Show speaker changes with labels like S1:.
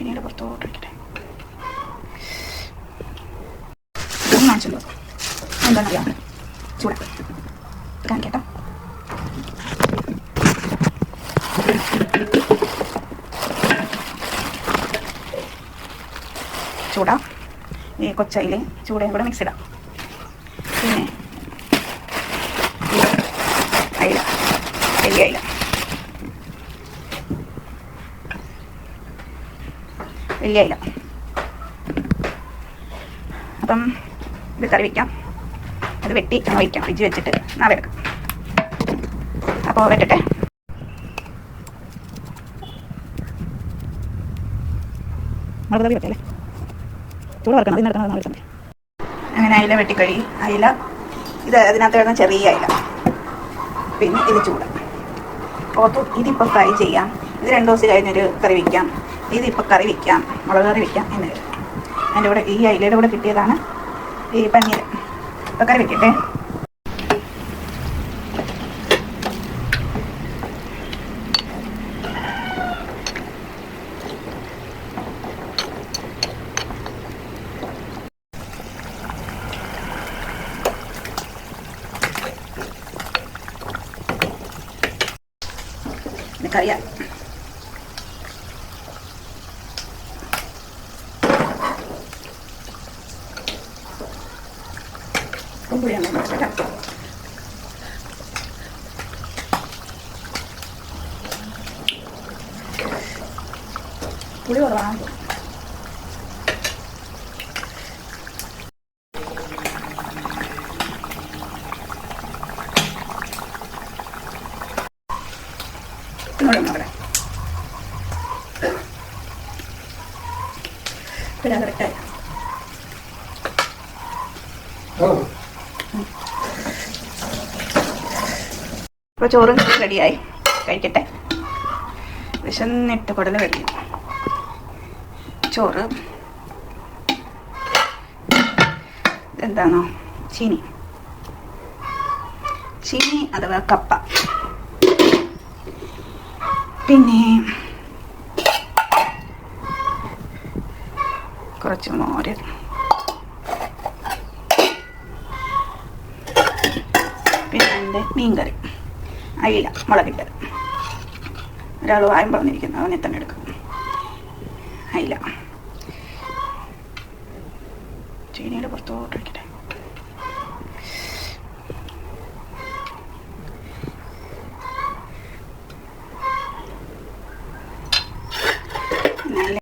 S1: ചീനിയുടെ പുറത്തോട്ട് വയ്ക്കട്ടെ. കാണിച്ചല്ലോ എന്താണെന്നറിയാം, ചൂട കാണിക്കട്ടോ. ചൂട ഈ കൊച്ചയിലെ ചൂടയും കൂടെ മിക്സ് ഇടാം. പിന്നെ അയില, വലിയ അയില, വലിയ അയില. അപ്പം ഇത് കറി വയ്ക്കാം. അത് വെട്ടി വയ്ക്കാം, ഫ്രിഡ്ജ് വെച്ചിട്ട് നാളെ എടുക്കാം. അപ്പോൾ വെട്ടട്ടെ. മുളക് കറി വെക്കല്ലേ, ചൂട് വറക്കണം, അതിന് നടക്കണം, എടുക്കണ്ടേ. അങ്ങനെ അയില വെട്ടിക്കഴി. അയില ഇത് അതിനകത്ത് കിടന്ന ചെറിയ അയില, പിന്നെ ഇത് ചൂട്. ഇതിപ്പോൾ ഫ്രൈ ചെയ്യാം. ഇത് 2 ദിവസം കഴിഞ്ഞൊരു കറി വയ്ക്കാം. ഇതിപ്പോൾ കറി വയ്ക്കാം, മുളക് കറി വയ്ക്കാം എന്ന് കരുതി. അതിൻ്റെ കൂടെ ഈ അയിലയുടെ കൂടെ കിട്ടിയതാണ് ഈ പനീർ. ഇപ്പോൾ കറി വയ്ക്കട്ടെ. കറിയായി പുളിയാണ് കേട്ടോ. പുളി കുറവാണ്. അവിടെ കറക്റ്റായി. ഇപ്പോൾ ചോറ് റെഡിയായി, കഴിക്കട്ടെ. വിശന്നിട്ട് കുടല് കഴിയും. ചോറ് എന്താണോ, ചീനി അഥവാ കപ്പ, പിന്നെ കുറച്ച് മോര്, പിന്നെ എൻ്റെ മീൻകറി, അയില മുളകിട്ടത്. ഒരാൾ വായം പറഞ്ഞിരിക്കുന്നു, അവനെ തന്നെ എടുക്കും. അയില ചീനിയുടെ പുറത്തോട്ട്